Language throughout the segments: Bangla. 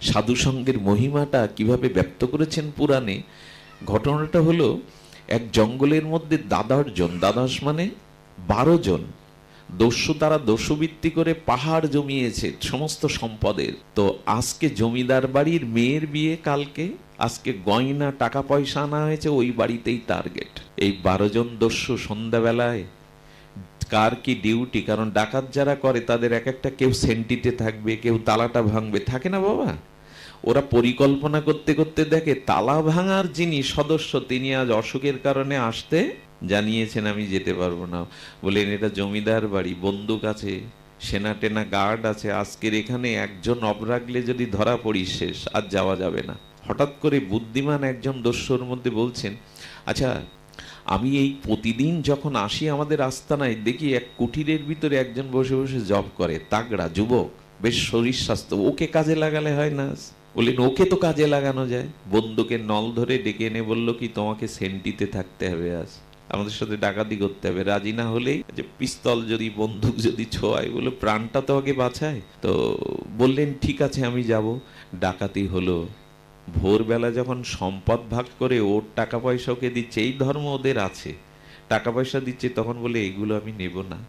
সাধু সঙ্গের মহিমাটা কিভাবে ব্যক্ত করেছেন পুরাণে। ঘটনাটা হলো, এক জঙ্গলের মধ্যে দ্বাদশ মানে 12 জন দস্যু, তারা দস্যুবৃত্তি করে পাহাড় জমিয়েছে সমস্ত সম্পদের। তো আজকে জমিদার বাড়ির মেয়ের বিয়ে, কালকে আজকে গয়না টাকা পয়সা আনা হয়েছে, ওই বাড়িতেই টার্গেট। এই 12 জন দস্যু সন্ধ্যাবেলায় কার কি ডিউটি, কারণ ডাকাত যারা করে তাদের এক একটা, কেউ সেন্টিতে থাকবে, কেউ তালাটা ভাঙবে, থাকে না বাবা। ওরা পরিকল্পনা করতে করতে দেখে তালা ভাঙার যিনি সদস্য, তিনি আজ অসুখের কারণে আসতে জানিয়েছেন, আমি যেতে পারবো না। বলেন এটা জমিদার বাড়ি, বন্দুক আছে, সেনা টেনা গার্ড আছে, আজকের এখানে একজন অবরাগলে যদি ধরা পড়ি শেষ, আর যাওয়া যাবে না। হঠাৎ করে বুদ্ধিমান একজন দস্যুর মধ্যে বলছেন, আচ্ছা আমি এই প্রতিদিন যখন আসি আমাদের আস্তানায়, দেখি এক কুটিরের ভিতরে একজন বসে বসে জব করে, তাগড়া যুবক, বেশ শরীর স্বাস্থ্য, ওকে কাজে লাগালে হয় না? বললেন ওকে তো কাজে লাগানো যায়। বন্দুকের নল ধরে ডেকে এনে বলল কি, তোমাকে সেন্টিতে থাকতে হবে, আজ আমাদের সাথে ডাকাতি করতে হবে। রাজি না হলেই, যে পিস্তল যদি বন্দুক যদি ছোঁয়ায়, বলে প্রাণটা তো আগে বাঁচায়। তো বললেন ঠিক আছে আমি যাব। ডাকাতি হলো। ভোরবেলা যখন সম্পদ ভাগ করে ওর টাকা পয়সা ওকে দিচ্ছে, এই ধর্ম ওদের আছে, টাকা পয়সা দিচ্ছে, তখন বলে এগুলো আমি নেব না,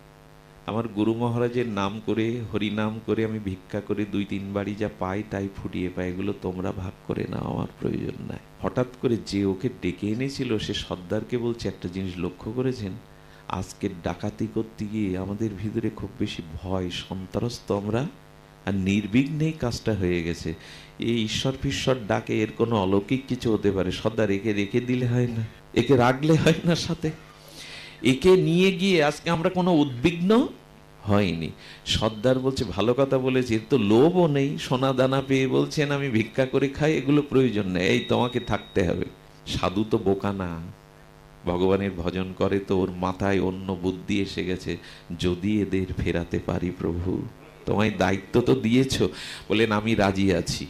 আমার গুরু মহারাজের নাম করে, হরিনাম করে আমি ভিক্ষা করে 2-3 বাড়ি যা পাই তাই ফুটিয়ে পাই, এগুলো তোমরা ভাগ করে নাও, আমার প্রয়োজন নাই। হঠাৎ করে যে ওকে ডেকে এনেছিল সে সর্দারকে বলছে, একটা জিনিস লক্ষ্য করেছেন, আজকে ডাকাতি করতে গিয়ে আমাদের ভিতরে খুব বেশি ভয় সন্ত্রস্ত আমরা, আর নির্বিঘ্নেই কাজটা হয়ে গেছে। এই ঈশ্বর ফিশ্বর ডাকে, এর কোনো অলৌকিক কিছু হতে পারে। সর্দার একে রেখে দিলে হয় না, একে রাখলে হয় না সাথে, একে নিয়ে গিয়ে আজকে আমরা কোনো উদ্বিগ্ন হয়নি। সর্দার বলছে ভালো কথা বলেছে, এর তো লোভও নেই, সোনা দানা পেয়ে বলছেন আমি ভিক্ষা করে খাই, এগুলো প্রয়োজন নেই, এই তোমাকে থাকতে হবে। সাধু তো বোকা না, ভগবানের ভজন করে তো ওর মাথায় অন্য বুদ্ধি এসে গেছে, যদি এদের ফেরাতে পারি প্রভু, তোমায় দায়িত্ব তো দিয়েছ। বলেন আমি রাজি আছি,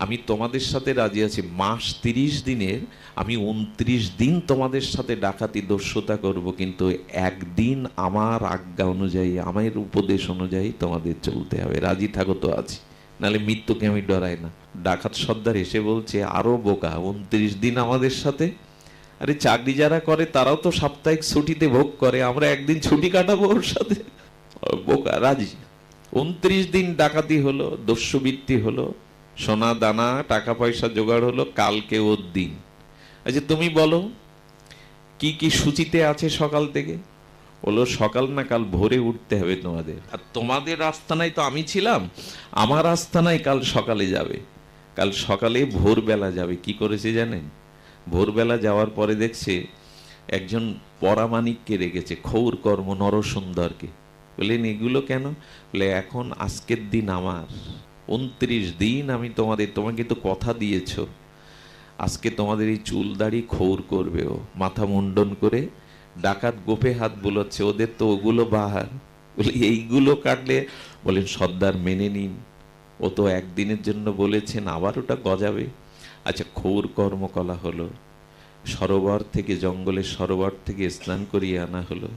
আমি তোমাদের সাথে রাজি আছি, মাস 30 দিনের আমি 29 দিন তোমাদের সাথে ডাকাতি দস্যুতা করব, কিন্তু একদিন আমার আজ্ঞা অনুযায়ী, আমার উপদেশ অনুযায়ী তোমাদের চলতে হবে। রাজি থাকো তো? আছি, নাহলে মৃত্যুকে আমি ডরাই না। ডাকাত সর্দার এসে বলছে আরো বোকা, 29 দিন আমাদের সাথে? আরে চাকরি যারা করে তারাও তো সাপ্তাহিক ছুটিতে ভোগ করে, আমরা একদিন ছুটি কাটাবো ওর সাথে? বোকা, রাজি। 29 দিন ডাকাতি হলো, দস্যুবৃত্তি হলো, সোনা দানা টাকা পয়সা জোগাড় হলো, কালকে ওর দিন। আচ্ছা তুমি বলো কি কি সূচিতে আছে সকাল থেকে? বলো সকাল না, কাল ভোরে উঠতে হবে তোমাদের। আর তোমাদের আস্তানায় তো আমি ছিলাম, আমার আস্তানায় কাল সকালে যাবে, কাল সকালে ভোরবেলা যাবে। কি করেছে জানেন? ভোরবেলা যাওয়ার পরে দেখছে একজন পরামানিককে রেখেছে, ক্ষৌর কর্ম নরসুন্দরকে। বললেন এগুলো কেন? বলে এখন আজকের দিন আমার, 29 দিন আমি তোমাকে তো কথা দিয়েছ, আজকে তোমাদের এই চুল দাড়ি ক্ষৌর করবে ও, মাথা মুন্ডন করে। ডাকাত গোপে হাত বুলোচ্ছে, ওদের তো ওগুলো বাহার। বলে এইগুলো কাটলে? বলেন সর্দার মেনে নিন, ও তো একদিনের জন্য বলেছেন, আবার ওটা গজাবে। আচ্ছা ক্ষৌর কর্ম করা হলো, সরোবর থেকে, জঙ্গলের সরোবর থেকে স্নান করিয়ে আনা হলো,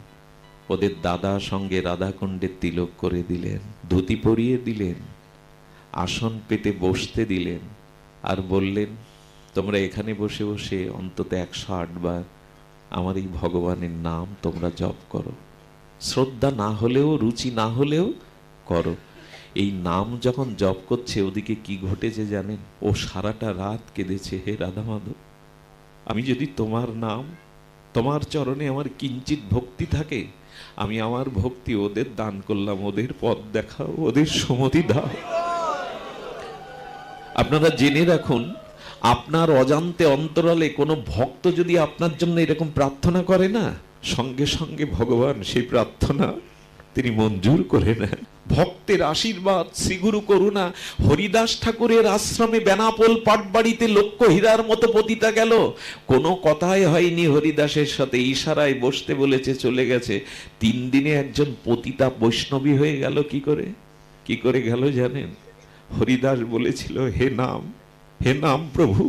ওদের দাদা সঙ্গে রাধাকুণ্ডে তিলক করে দিলেন, ধুতি পরিয়ে দিলেন, আসন পেতে বসতে দিলেন, আর বললেন তোমরা এখানে বসে বসে অন্তত 108 বার আমার এই ভগবানের নাম তোমরা জপ করো, শ্রদ্ধা না হলেও, রুচি না হলেও করো। এই নাম যখন জপ করছে, ওদিকে কি ঘটেছে জানেন? ও সারাটা রাত কেঁদেছে, হে রাধা মাধব, আমি যদি তোমার নাম, তোমার চরণে আমার কিঞ্চিত ভক্তি থাকে, আমি আমার ভক্তি ওদের দান করলাম, ওদের পথ দেখাও, ওদের সুমতি দাও। আপনারা জেনে রাখুন, আপনার অজান্তে অন্তরালে কোনো ভক্ত যদি আপনার জন্য এরকম প্রার্থনা করে না, সঙ্গে সঙ্গে ভগবান সেই প্রার্থনা তিনি মঞ্জুর করে নেন। ভক্তের আশীর্বাদ, শ্রীগুরু করুণা। হরিদাস ঠাকুরের আশ্রমে বেনাপোল পাটবাড়িতে লক্ষ্য হীরার মতো পতিতা গেল, কোনো কথাই হয়নি হরিদাসের সাথে, ইশারায় বসতে বলেছে, চলে গেছে। 3 দিনে একজন পতিতা বৈষ্ণবী হয়ে গেল। কি করে গেল জানেন? হরিদাস বলেছিল হে নাম প্রভু,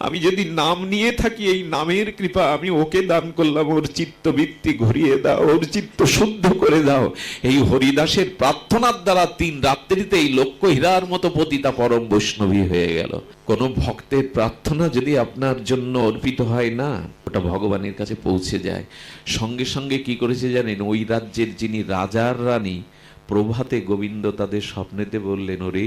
আমি যদি নাম নিয়ে থাকি, এই নামের কৃপা আমি ওকে দান করলাম, ওর চিত্তবৃত্তি ঘুরিয়ে দাও, ওর চিত্ত শুদ্ধ করে দাও। এই হরিদাসের প্রার্থনার দ্বারা 3 রাত্রিতে এই লক্ষ্য হীরার মতো পতিতা পরম বৈষ্ণবী হয়ে গেল। কোন ভক্তের প্রার্থনা যদি আপনার জন্য অর্পিত হয় না, ওটা ভগবানের কাছে পৌঁছে যায়। সঙ্গে সঙ্গে কি করেছে জানেন? ওই রাজ্যের যিনি রাজার রানী, প্রভাতে গোবিন্দ তাদের স্বপ্নেতে বললেন, ওরে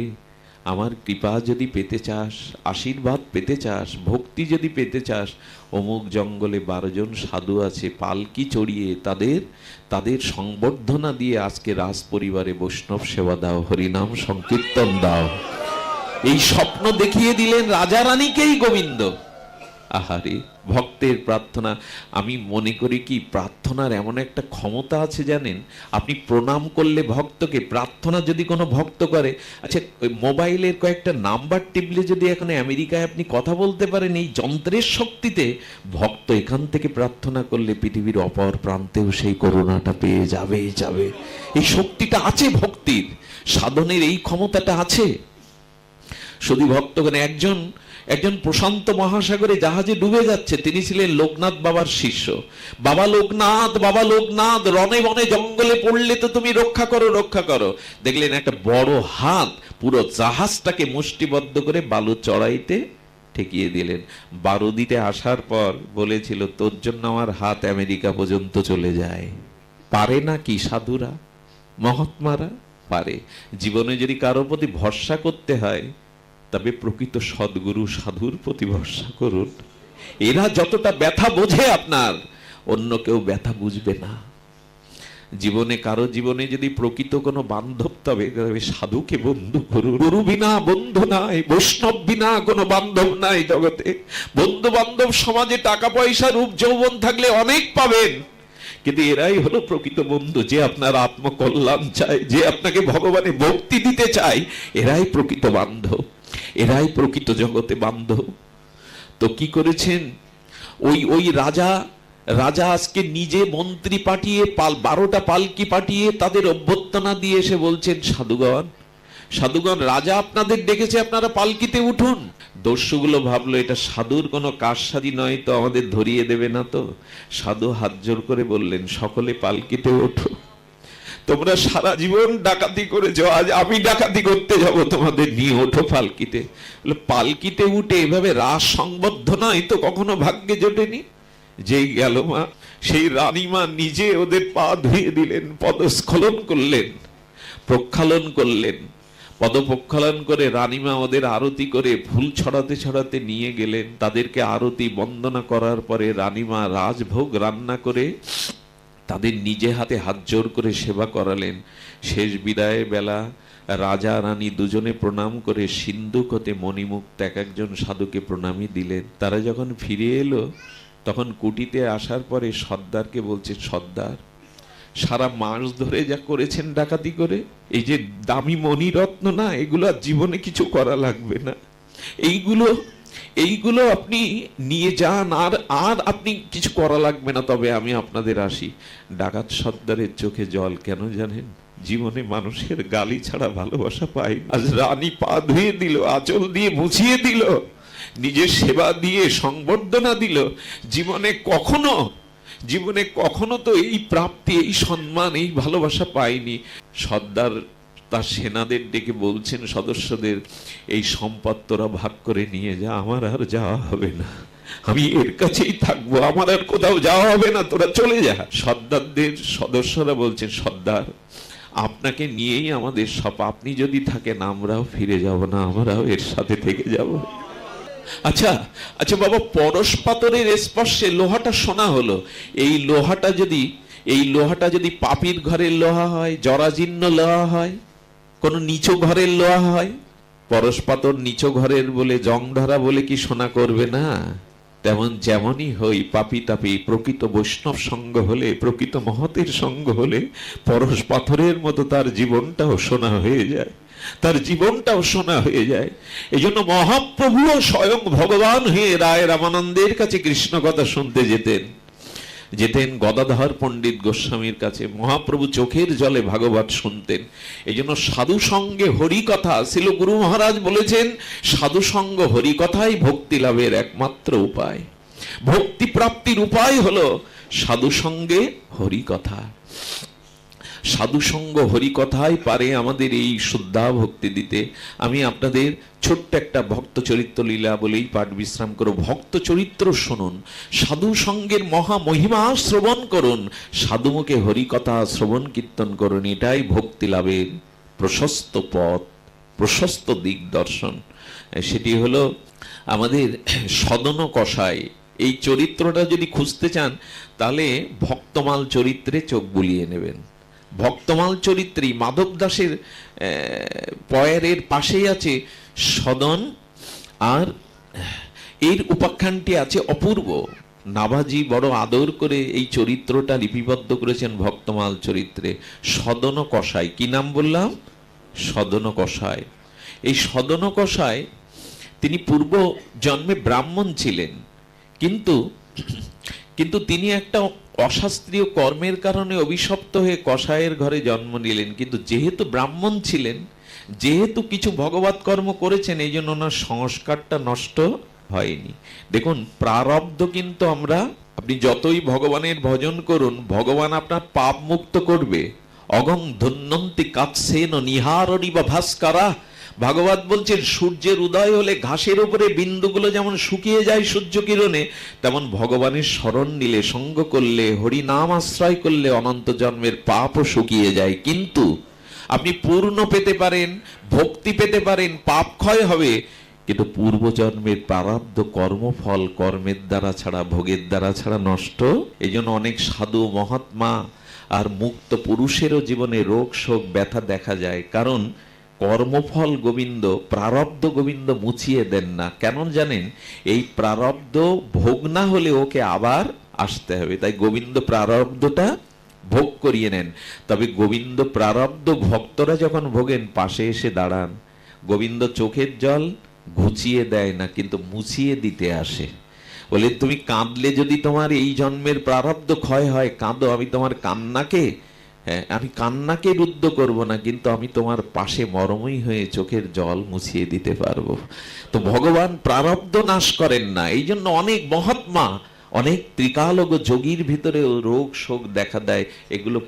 আমার কৃপা যদি পেতে চাস, আশীর্বাদ পেতে চাস, ভক্তি যদি পেতে চাস, অমুক জঙ্গলে 12 জন সাধু আছে, পালকি চড়িয়ে তাদের সংবর্ধনা দিয়ে আজকে রাজ পরিবারে বৈষ্ণব সেবা দাও, হরিনাম সংকীর্তন দাও। এই স্বপ্ন দেখিয়ে দিলেন রাজা রানীকেই গোবিন্দ। আহারে, ভক্তের প্রার্থনা। আমি মনে করি কি, প্রার্থনার এমন একটা ক্ষমতা আছে জানেন, আপনি প্রণাম করলে ভক্তকে, প্রার্থনা যদি কোনো ভক্ত করে, আচ্ছা ওই মোবাইলের কয়েকটা নাম্বার টিপলে যদি এখন আমেরিকায় আপনি কথা বলতে পারেন, এই যন্ত্রের শক্তিতে ভক্ত এখান থেকে প্রার্থনা করলে পৃথিবীর অপর প্রান্তেও সেই করুণাটা পেয়ে যাবে। এই শক্তিটা আছে ভক্তির, সাধনের এই ক্ষমতাটা আছে। শুধু ভক্তগণ, একজন প্রশান্ত মহাসাগরে জাহাজে ডুবে যাচ্ছে, তিনি ছিলেন লোকনাথ বাবার শিষ্য। বাবা লোকনাথ রনে বনে জঙ্গলে পড়লে তো তুমি রক্ষা করো। দেখলেন একটা বড় হাত পুরো জাহাজটাকে মুষ্টিবদ্ধ করে বালু চড়াইতে ঠেকিয়ে দিলেন। বারুদিতে আসার পর বলেছিল, তোর জন্য আমার হাত আমেরিকা পর্যন্ত চলে যায়। পারে না কি সাধুরা, মহাত্মারা? পারে। জীবনে যদি কারো প্রতি ভরসা করতে হয়, তবে প্রকৃত সদ্গুরু সাধুর প্রতি ভরসা করুন। এরা যতটা ব্যথা বোঝে আপনার, অন্য কেউ ব্যথা বুঝবে না। কারো জীবনে যদি প্রকৃত কোনো বান্ধব, তবে সাধুকে বন্ধু করুন। গুরু বিনা বন্ধু নাই, বৈষ্ণব বিনা কোনো বান্ধব নাই জগতে। বন্ধু বান্ধব সমাজে টাকা পয়সা রূপ যৌবন থাকলে অনেক পাবেন, কিন্তু এরাই হলো প্রকৃত বন্ধু। যে আপনার আত্মকল্যাণ চায়, যে আপনাকে ভগবানে ভক্তি দিতে চায়, এরাই প্রকৃত বান্ধব, এরাই প্রকৃত জগতে বান্ধব। তো কি করেছেন ওই রাজা আজকে নিজে মন্ত্রী পাঠিয়ে 12টা পালকি পাঠিয়ে তাদের অভ্যর্থনা দিয়ে এসে বলছেন, সাধুগণ রাজা আপনাদের ডেকেছে, আপনারা পালকিতে উঠুন। দস্যুগুলো ভাবলো এটা সাধুর কোনো কারসাজি নয় তো, আমাদের ধরিয়ে দেবে না তো। সাধু হাত জোর করে বললেন, সকলে পালকিতে ওঠো। তোমরা সারা জীবন ডাকাতি করেছো, আজ আমি ডাকাতি করতে যাব, তোমাদের নিয়ে ওঠো পালকিতে। পালকিতে উঠে এভাবে রাস সংবর্ধনায় তো কখনো ভাগ্যে জোটেনি। যেই গেল মা, সেই রানীমা নিজে ওদের পা ধুয়ে দিলেন, পদস্খলন করলেন, প্রক্ষালন করলেন। পদপ্রক্ষালন করে রানীমা ওদের আরতি করে ফুল ছড়াতে ছড়াতে নিয়ে গেলেন। তাদেরকে আরতি বন্দনা করার পরে রানীমা রাজভোগ রান্না করে তাদের নিজে হাতে হাত জোর করে সেবা করালেন। শেষ বিদায় বেলা রাজা রানী দুজনে প্রণাম করে সিন্ধুক হতে মণিমুক্ত এক একজন সাধুকে প্রণামী দিলেন। তারা যখন ফিরে এলো, তখন কুটিতে আসার পরে সর্দারকে বলছে, সর্দার, সারা মাস ধরে যা করেছেন ডাকাতি করে, এই যে দামি মণিরত্ন না, এগুলো জীবনে কিছু করা লাগবে না, এইগুলো আপনি নিয়ে যান, আর আপনি কিছু করা লাগবে না, তবে আমি আপনাদের আসি। ডাকাত সর্দারের চোখে জল কেন জানেন? জীবনে মানুষের গালি ছাড়া ভালোবাসা পাই। আজ রানী পা ধুয়ে দিল, আঁচল দিয়ে মুছিয়ে দিল, নিজের সেবা দিয়ে সংবর্ধনা দিল। জীবনে কখনো তো এই প্রাপ্তি, এই সম্মান, এই ভালোবাসা পাইনি। সর্দার তার সেনাদের ডেকে বলছেন সদস্যদের, এই সম্পদ তোরা ভাগ করে নিয়ে যা, আমার আর যাওয়া হবে না, আমি এর কাছেই থাকবো, আমার আর কোথাও যাওয়া হবে না, তোরা চলে যা। সর্দারদের সদস্যরা বলছেন, সর্দার আপনাকে নিয়েই আমাদের সব, আপনি যদি থাকেন আমরাও ফিরে যাব না, আমরাও এর সাথে থেকে যাব। আচ্ছা বাবা, পরশ পাথরের স্পর্শে লোহাটা সোনা হলো। এই লোহাটা যদি পাপীর ঘরের লোহা হয়, জরাজীর্ণ লোহা হয়, কোন নিচু ঘরের লোহা হয়, পরশ পাথর নিচু ঘরের বলে, জং ধরা বলে কি সোনা করবে না? যেমনই হই পাপী তাপী, প্রকৃত বৈষ্ণব সঙ্গ হলে, প্রকৃত মহতের সঙ্গ হলে পরশ পাথরের মতো তার জীবনটাও সোনা হয়ে যায়, তার জীবনটাও সোনা হয়ে যায়। এই জন্য মহাপ্রভুও স্বয়ং ভগবান হয়ে রায় রামানন্দের কাছে কৃষ্ণ কথা শুনতে যেতেন। যেতেন গদাধর পণ্ডিত গোস্বামীর কাছে, মহাপ্রভু চোখের জলে ভাগবত শুনতেন। এই জন্য সাধু সঙ্গে হরিকথা, ছিল গুরু মহারাজ বলেছেন, সাধু সঙ্গ হরিকথাই ভক্তি লাভের একমাত্র উপায়। ভক্তি প্রাপ্তির উপায় হলো সাধু সঙ্গে হরিকথা। সাধু সঙ্গ হরিকথাই পারে আমাদের এই শুদ্ধা ভক্তি দিতে। আমি আপনাদের ছোট্ট একটা ভক্ত চরিত্র লীলা বলেই পাঠ বিশ্রাম করো। ভক্ত চরিত্র শুনুন, সাধু সঙ্গের মহা মহিমা শ্রবণ করুন, সাধুমুখে হরিকথা শ্রবণ কীর্তন করুন। এটাই ভক্তি লাভের প্রশস্ত পথ, প্রশস্ত দিগদর্শন। সেটি হলো আমাদের সদন কষাই। এই চরিত্রটা যদি খুঁজতে চান তাহলে ভক্তমাল চরিত্রে চোখ বুলিয়ে নেবেন। ভক্তমাল চরিত্রে মাধব দাসের পয়ের পাশেই আছে সদন, আর এর উপাখ্যানটি আছে অপূর্ব। নাভাজি বড় আদর করে এই চরিত্রটা লিপিবদ্ধ করেছেন ভক্তমাল চরিত্রে। সদন কষাই, কি নাম বললাম? সদন কষাই। এই সদন কষাই তিনি পূর্ব জন্মে ব্রাহ্মণ ছিলেন, কিন্তু তিনি একটা অশাস্ত্রীয় কর্মের কারণে অভিশপ্ত হয়ে কসাইয়ের ঘরে জন্ম নিলেন। কিন্তু যেহেতু ব্রাহ্মণ ছিলেন, যেহেতু কিছু ভগবত কর্ম করেছেন, এই জন্য ওনার সংস্কারটা নষ্ট হয়নি। দেখুন, প্রারব্ধ কিন্তু আপনি যতই ভগবানের ভজন করুন, ভগবান আপনার পাপ মুক্ত করবে। অগং ধন্যন্তি কাৎসেন নিহারণি বা ভাস্করা। ভাগবত বলছেন, সূর্যের উদয় হলে ঘাসের উপরে বিন্দুগুলো যেমন শুকিয়ে যায় সূর্য কিরণে, তেমন ভগবানের শরণ নিলে, সঙ্গ করলে, হরি নাম আশ্রয় করলে অনন্ত জন্মের পাপও শুকিয়ে যায়। কিন্তু আপনি পূর্ণ পেতে পারেন, ভক্তি পেতে পারেন, পাপ ক্ষয় হবে, কিন্তু পূর্বজন্মের প্রারব্ধ কর্মফল কর্মের দ্বারা ছাড়া, ভোগের দ্বারা ছাড়া নষ্ট। এই জন্য অনেক সাধু মহাত্মা আর মুক্ত পুরুষেরও জীবনে রোগ শোক ব্যথা দেখা যায়, কারণ কর্মফল গোবিন্দ, প্রারব্ধ গোবিন্দ মুছিয়ে দেন না। কেন জানেন? এই প্রারব্ধ ভোগ না হলে ওকে আবার আসতে হবে, তাই গোবিন্দ প্রারব্ধটা ভোগ করিয়ে নেন। তবে গোবিন্দ প্রারব্ধ ভক্তরা যখন ভোগেন, পাশে এসে দাঁড়ান। গোবিন্দ চোখের জল ঘুচিয়ে দেয় না, কিন্তু মুছিয়ে দিতে আসে। বলে, তুমি কাঁদলে যদি তোমার এই জন্মের প্রারব্ধ ক্ষয় হয়, কাঁদো, আমি তোমার কান্নাকে আমি কান্নাকে রুদ্ধ করব না, কিন্তু আমি তোমার পাশে মরমই হয়ে চোখের জল মুছিয়ে দিতে পারবো। তো ভগবান প্রারব্ধ নাশ করেন না। এই জন্য অনেক মহাত্মা, অনেক ত্রিকালজ্ঞ যোগীর ভিতরেও রোগ শোক দেখা দেয়, এগুলো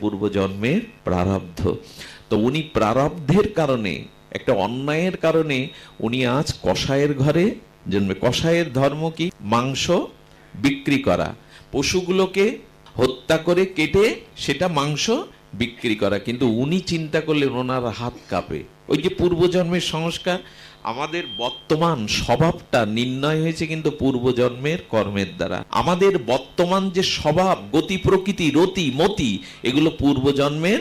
পূর্ব জন্মের প্রারব্ধ। তো উনি প্রারব্ধের কারণে, একটা অন্যায়ের কারণে উনি আজ কসাইয়ের ঘরে জন্মে। কসাইয়ের ধর্ম কি? মাংস বিক্রি করা, পশুগুলোকে হত্যা করে কেটে সেটা মাংস বিক্রি করা। কিন্তু উনি চিন্তা করলেন ওনার হাত কাঁপে। ওই যে পূর্বজন্মের সংস্কার, আমাদের বর্তমান স্বভাবটা নির্ণয় হয়েছে কিন্তু পূর্বজন্মের কর্মের দ্বারা। আমাদের বর্তমান যে স্বভাব, গতি প্রকৃতি, রতি মতি, এগুলো পূর্বজন্মের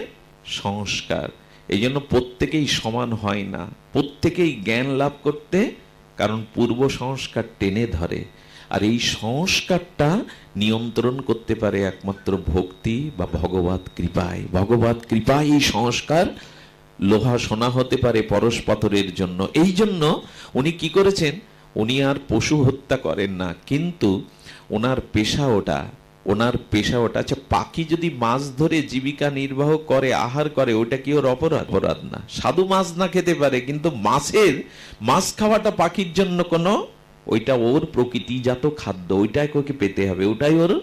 সংস্কার। এই জন্য প্রত্যেকেই সমান হয় না, প্রত্যেকেই জ্ঞান লাভ করতে, কারণ পূর্ব সংস্কার টেনে ধরে। আর এই সংস্কারটা নিয়ন্ত্রণ করতে পারে একমাত্র ভক্তি বা ভগবত কৃপায়। ভগবত কৃপায় এই সংস্কার লোহা সোনা হতে পারে পরশ পাথরের জন্য। এই জন্য উনি কি করেছেন? উনি আর পশু হত্যা করেন না, কিন্তু ওনার পেশা ওটা। আচ্ছা, পাখি যদি মাছ ধরে জীবিকা নির্বাহ করে, আহার করে, ওটা কি ওর অপরাধ না? সাধু মাছ না খেতে পারে, কিন্তু মাছ খাওয়াটা পাখির জন্য কোনো, ওইটা ওর প্রকৃতিজাত খাদ্য, ওইটাই ওকে পেতে হবে, ওটাই ওর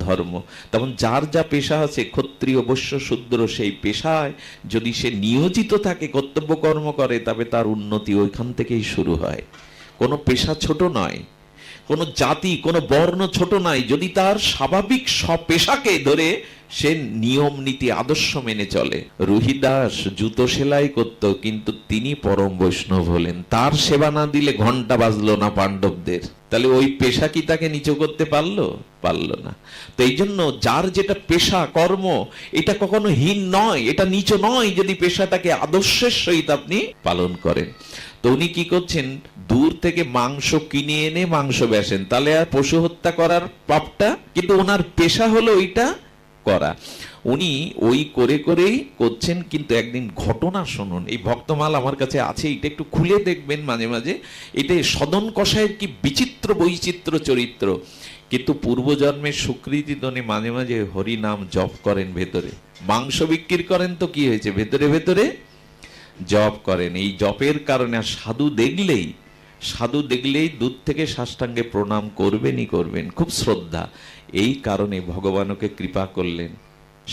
ধর্ম। তেমন যার যা পেশা আছে, ক্ষত্রিয় বৈশ্য শূদ্র, সেই পেশায় যদি সে নিয়োজিত থাকে, কর্তব্য কর্ম করে, তবে তার উন্নতি ওইখান থেকেই শুরু হয়। কোনো পেশা ছোট নয়, কোনো জাতি, কোনো বর্ণ ছোট নয়, যদি তার স্বাভাবিক পেশাকে ধরে সে নিয়ম নীতি আদর্শ মেনে চলে। রুহিদাস জুতো সেলাই করত, কিন্তু তিনি পরম বৈষ্ণব হলেন। তার সেবা না দিলে ঘন্টা বাজলো না পাণ্ডবদের। তাহলে ওই পেশা কি তাকে নিচু করতে পারলো না। তো এই জন্য যার যেটা পেশা কর্ম, এটা কখনো হীন নয়, এটা নিচু নয়, যদি পেশাটাকে আদর্শের সহিত আপনি পালন করেন। তো উনি কি করছেন? দূর থেকে মাংস কিনে এনে মাংস বেচেন, তাহলে আর পশু হত্যা করার পাপটা, কিন্তু ওনার পেশা হলো ওইটা করা। উনি ওই করেই করছেন। কিন্তু একদিন ঘটনা শুনুন, এই ভক্তমাল আমার কাছে আছে, এটা একটু খুলে দেখবেন মাঝে মাঝে। এটা সদন কষায়ের কি বিচিত্র বৈচিত্র্য চরিত্র। কিন্তু পূর্বজন্মের স্বীকৃতি উনি মাঝে মাঝে হরি নাম জপ করেন ভেতরে। মাংস বিক্রি করেন তো কি হয়েছে, ভেতরে ভেতরে জপ করেন। এই জপের কারণে সাধু দেখলেই দূর থেকে সাষ্টাঙ্গে প্রণাম করবেনই করবেন, খুব শ্রদ্ধা। এই কারণে ভগবান ওকে কৃপা করলেন।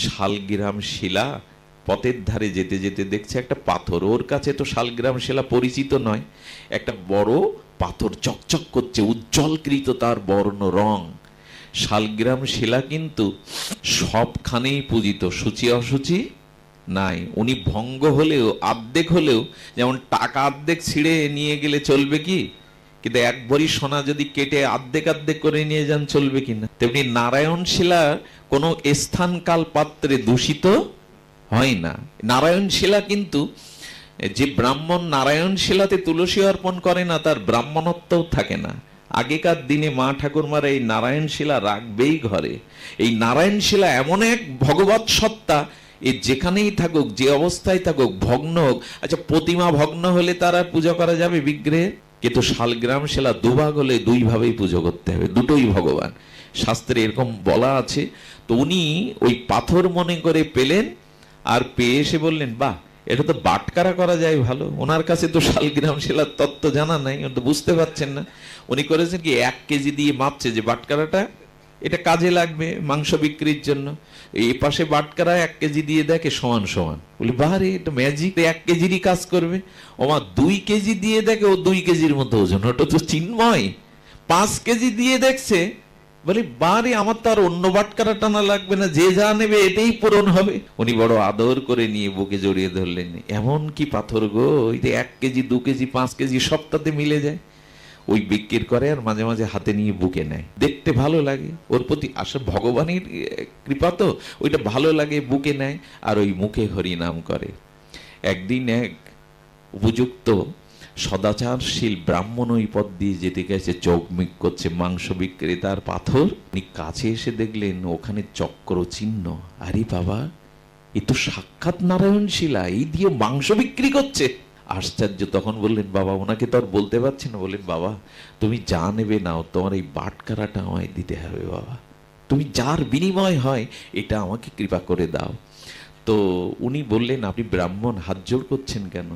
শালগ্রাম শিলা, পথের ধারে যেতে যেতে দেখছে একটা পাথর, ওর কাছে তো শালগ্রাম শিলা পরিচিত নয়, একটা বড় পাথর চকচক করছে, উজ্জ্বলকৃত তার বর্ণ রং। শালগ্রাম শিলা কিন্তু সবখানেই পূজিত, সূচি অসুচি নাই। উনি ভঙ্গ হলেও, আর্ধেক হলেও, যেমন টাকা অর্ধেক ছিঁড়ে নিয়ে গেলে চলবে কি, কিন্তু এক ভরি সোনা যদি কেটে অর্ধেক অর্ধেক করে নিয়ে যান চলবে কিনা, তেমনি নারায়ণ শিলা কোনো স্থান কাল পাত্রে দূষিত হয় না। নারায়ণ শিলা কিন্তু, যে ব্রাহ্মণ নারায়ণ শিলাতে তুলসী অর্পণ করে না তার ব্রাহ্মণত্বও থাকে না। আগেকার দিনে মা ঠাকুরমারা এই নারায়ণ শিলা রাখবেই ঘরে। এই নারায়ণ শিলা এমন এক ভগবৎ সত্তা, এ যেখানেই থাকুক, যে অবস্থায় থাকুক, ভগ্ন হোক। আচ্ছা, প্রতিমা ভগ্ন হলে তার আর পূজা করা যাবে বিগ্রহে? কিন্তু শালগ্রাম শিলা দুভাগ হলে দুই ভাবেই পুজো করতে হবে, দুটোই ভগবান, শাস্ত্রে এরকম বলা আছে। তো উনি ওই পাথর মনে করে পেলেন, আর পেয়ে এসে বললেন, বাহ, এটা তো বাটকারা করা যায় ভালো। ওনার কাছে তো শালগ্রাম শিলার তত্ত্ব জানা নাই, তো বুঝতে পারছেন না। উনি করেছেন কি, 1 কেজি দিয়ে মাপছে যে বাটকারাটা এটা কাজে লাগবে মাংস বিক্রির জন্য। এই পাশে বাটকারা 1 কেজি দিয়ে দেখে সমান সমান, বলি বাহারে এটা ম্যাজিক, 1 কেজিরই কাজ করবে। ওমা 2 কেজি দিয়ে দেখে ও 2 কেজির মতো ওজন, ওটা তো চিন্ময়। 5 কেজি দিয়ে দেখছে, বলি বারে আমার তো আর অন্য বাটকারা টানা লাগবে না, যে যা নেবে এটাই পূরণ হবে। উনি বড় আদর করে নিয়ে বুকে জড়িয়ে ধরলেন। এমন কি পাথর গো, ওই যে 1 কেজি 2 কেজি 5 কেজি সবটাতে মিলে যায়। ওই বিক্রির করে আর মাঝে মাঝে হাতে নিয়ে বুকে নেয়, দেখতে ভালো লাগে, ওর প্রতি আসলে ভগবানের কৃপা তো, ওইটা ভালো লাগে, বুকে নেয় আর ওই মুখে হরি নাম করে। একদিন এক উপযুক্ত সদাচারশীল ব্রাহ্মণ ওই পথ দিয়ে যেতে গেছে, চোখমিক করছে, মাংস বিক্রেতার পাথর। উনি কাছে এসে দেখলেন ওখানে চক্র চিহ্ন। আরে বাবা, এ তো সাক্ষাৎ নারায়ণ শিলা, এই দিয়ে মাংস বিক্রি করছে। আশ্চর্য। তখন বললেন, বাবা, ওনাকে তো আর বলতে পারছি না, বললেন, বাবা তুমি যা নেবে নাও, তোমার এই বাটকারাটা আমায় দিতে হবে বাবা, তুমি যার বিনিময় হয় এটা আমাকে কৃপা করে দাও। তো উনি বললেন, আপনি ব্রাহ্মণ, হাত জোড় করছেন কেন?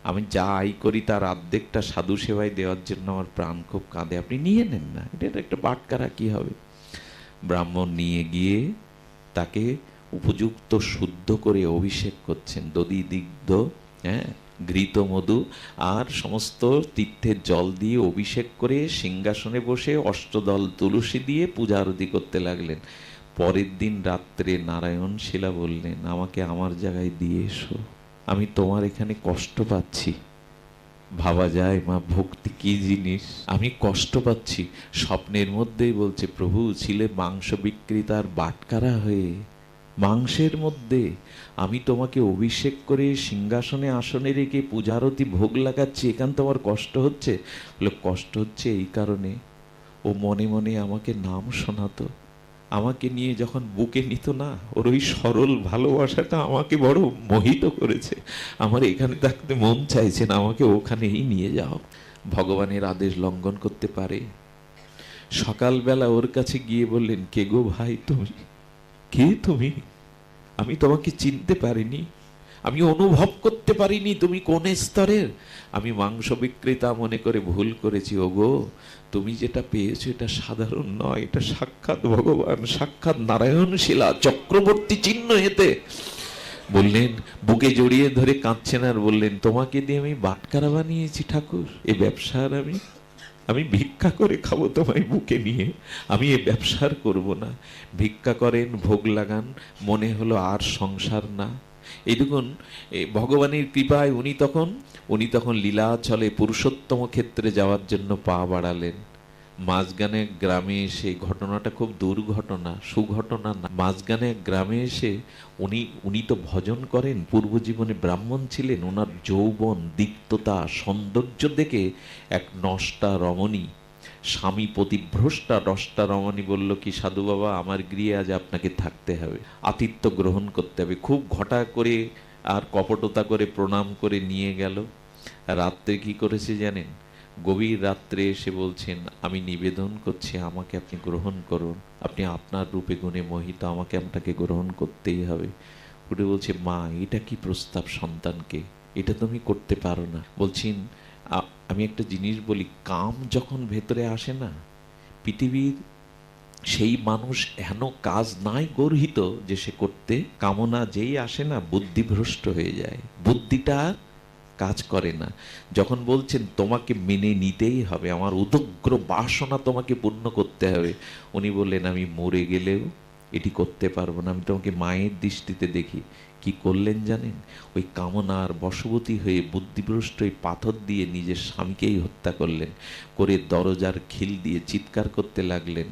আমি যা আয় করি তার অর্ধেকটা সাধু সেবায় দেওয়ার জন্য আমার প্রাণ খুব কাঁদে, আপনি নিয়ে নেন না, এটা একটা বাটকারা কি হবে। ব্রাহ্মণ নিয়ে গিয়ে তাকে উপযুক্ত শুদ্ধ করে অভিষেক করছেন, দধি দিগ্ধ, হ্যাঁ, ঘৃত মধু আর সমস্ত তীর্থের জল দিয়ে অভিষেক করে সিংহাসনে বসে অষ্টদল তুলসী দিয়ে পূজা আরতি করতে লাগলেন। পরের দিন রাত্রে নারায়ণ শিলা বললেন, আমাকে আমার জায়গায় দিয়ে এসো, আমি তোমার এখানে কষ্ট পাচ্ছি। ভাবা যায় মা, ভক্তি কি জিনিস, আমি কষ্ট পাচ্ছি। স্বপ্নের মধ্যেই বলছে, প্রভু ছিলে মাংস বিক্রেতার বাটকারা হয়ে, মাংসের মধ্যে আমি তোমাকে অভিষেক করে সিংহাসনে আসনে রেখে পূজারতি ভোগ লাগাচ্ছি, এখান তোমার কষ্ট হচ্ছে? বলে, কষ্ট হচ্ছে এই কারণে, ও মনে মনে আমাকে নাম শোনাতো, আমাকে নিয়ে যখন বুকে নিত না, ওর ওই সরল ভালোবাসাটা আমাকে বড় মোহিত করেছে, আমার এখানে থাকতে মন চাইছে না, আমাকে ওখানেই নিয়ে যাও। ভগবানের আদেশ লঙ্ঘন করতে পারে? সকালবেলা ওর কাছে গিয়ে বললেন, কে গো ভাই তুমি, কে তুমি? আমি তোমাকে চিনতে পারিনি, আমি অনুভব করতে পারিনি তুমি কোন স্তরের। আমি মাংস বিক্রেতা মনে করে ভুল করেছি। ওগো, তুমি যেটা পেয়েছো এটা সাধারণ নয়, এটা সাক্ষাৎ ভগবান, সাক্ষাৎ নারায়ণ শিলা, চক্রবর্তী চিহ্ন এতে। বললেন, বুকে জড়িয়ে ধরে কাঁদছেন আর বললেন, তোমাকে দিয়ে আমি বাটকারা বানিয়েছি ঠাকুর, এ ব্যবসার আমি ভিক্ষা করে খাবো তোমায় বুকে নিয়ে, আমি এ ব্যবসার করব না। ভিক্ষা করেন, ভোগ লাগান, মনে হলো আর সংসার না। এই দেখুন, ভগবানের কৃপায় উনি তখন লীলাচলে পুরুষোত্তম ক্ষেত্রে যাওয়ার জন্য পা বাড়ালেন। মাঝগানে গ্রামে এসে, ঘটনাটা খুব দুর্ঘটনা, সুঘটনা না, মাঝগানে গ্রামে এসে উনি তো ভজন করেন, পূর্বজীবনে ব্রাহ্মণ ছিলেন। ওনার যৌবন, দীপ্ততা, সৌন্দর্য দেখে এক নষ্টা রমণী, স্বামী পতিভ্রষ্টা নষ্টা রমণী বলল কি, সাধু বাবা আমার গৃহে আজ আপনাকে থাকতে হবে, আতিথ্য গ্রহণ করতে হবে। খুব ঘটা করে আর কপটতা করে প্রণাম করে নিয়ে গেল। রাত্রে কি করেছে জানেন? গভীর রাত্রে এসে বলছেন, আমি নিবেদন করছি আমাকে আপনি গ্রহণ করুন, আপনি আপনার রূপে গুণে মোহিত, আমাকে আপনাকে গ্রহণ করতেই হবে। উঠে বলছে, মা এটা কি প্রস্তাব সন্তানকে, এটা তুমি করতে পারো না। বলছেন, আমি একটা জিনিস বলি, কাম যখন ভেতরে আসে না, পৃথিবীর সেই মানুষ হেন কাজ নাই গর্হিত যে সে করতে, কামনা যেই আসে না বুদ্ধিভ্রষ্ট হয়ে যায়, বুদ্ধিটা কাজ করে না। যখন বলছেন তোমাকে মেনে নিতেই হবে, আমার উদগ্র বাসনা তোমাকে পূর্ণ করতে হবে, উনি বললেন আমি মরে গেলেও এটি করতে পারবো না, আমি তোমাকে মায়ের দৃষ্টিতে দেখি। কি করলেন জানেন? ওই কামনার বশবর্তী হয়ে বুদ্ধিভ্রষ্ট ওই পাথর দিয়ে নিজের স্বামীকেই হত্যা করলেন, করে দরজার খিল দিয়ে চিৎকার করতে লাগলেন।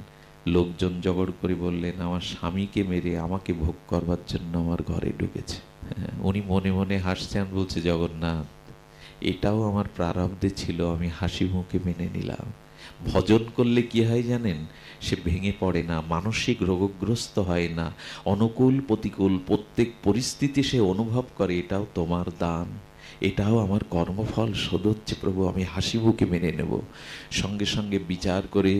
লোকজন জগড় করে বললেন, আমার স্বামীকে মেরে আমাকে ভোগ করবার জন্য আমার ঘরে ঢুকেছে। উনি মনে মনে হাসছেন, বলছে, জগন্নাথ এটাও আমার প্রারব্ধে ছিল, আমি হাসি মুখে মেনে নিলাম। ভজন করলে কি হয় জানেন? সে ভেঙে পড়ে না, মানসিক রোগগ্রস্ত হয় না, অনুকূল প্রতিকূল প্রত্যেক পরিস্থিতি সে অনুভব করে এটাও তোমার দান, এটাও আমার কর্মফল শোধ হচ্ছে প্রভু, আমি হাসি মুখে মেনে নেব। সঙ্গে সঙ্গে বিচার করে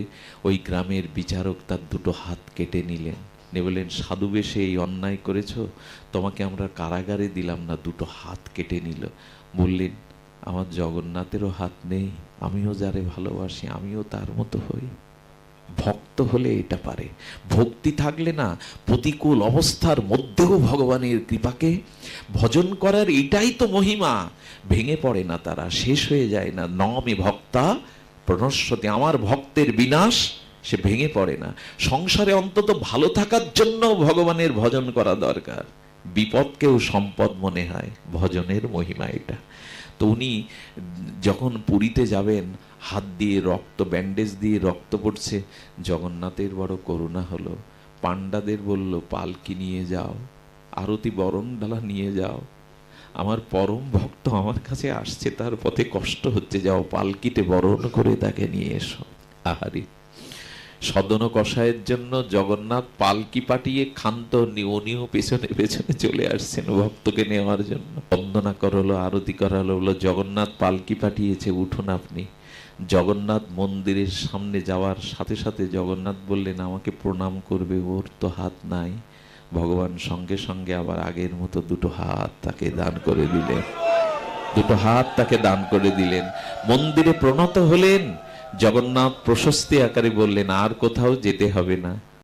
ওই গ্রামের বিচারক তার দুটো হাত কেটে নিলেন, বললেন, সাধু বেশে এই অন্যায় করেছ, তোমাকে আমরা কারাগারে দিলাম না, দুটো হাত কেটে নিল। বললেন, আমার জগন্নাথেরও হাত নেই, আমিও যারে ভালোবাসি আমিও তার মতো হই। ভক্ত হলে এটা পারে, ভক্তি থাকলে না প্রতিকূল অবস্থার মধ্যেও ভগবানের কৃপাকে ভজন করার এটাই তো মহিমা। ভেঙে পড়ে না তারা, শেষ হয়ে যায় না। নমে ভক্তা প্রণশ্যতি, আমার ভক্তের বিনাশ, সে ভেঙে পড়ে না। সংসারে অন্তত ভালো থাকার জন্য ভগবানের ভজন করা দরকার, বিপদকেও সম্পদ মনে হয়, ভজনের মহিমা এটা। তো উনি যখন পুরীতে যাবেন, হাত দিয়ে রক্ত, ব্যান্ডেজ দিয়ে রক্ত পড়ছে, জগন্নাথের বড় করুণা হলো, পাণ্ডাদের বলল পালকি নিয়ে যাও, আরতি বরণ ডালা নিয়ে যাও, আমার পরম ভক্ত আমার কাছে আসছে, তার পথে কষ্ট হচ্ছে, যাও পালকিতে বরণ করে তাকে নিয়ে এসো। আহারি, সদন কষায়ের জন্য জগন্নাথ পালকি পাঠিয়ে ক্ষান্ত, উনিও পেছনে পেছনে চলে আসছেন ভক্তকে নেওয়ার জন্য। বন্দনা করলো, আরতি করালো, বললো জগন্নাথ পালকি পাঠিয়েছে, উঠুন আপনি। জগন্নাথ মন্দিরের সামনে যাওয়ার সাথে সাথে জগন্নাথ বললেন, আমাকে প্রণাম করবে, ওর তো হাত নাই। ভগবান সঙ্গে সঙ্গে আবার আগের মতো দুটো হাত তাকে দান করে দিলেন, দুটো হাত তাকে দান করে দিলেন। মন্দিরে প্রণত হলেন। জগন্নাথ প্রশস্তি আকারে বললেন, আর কোথাও যেতে হবে না,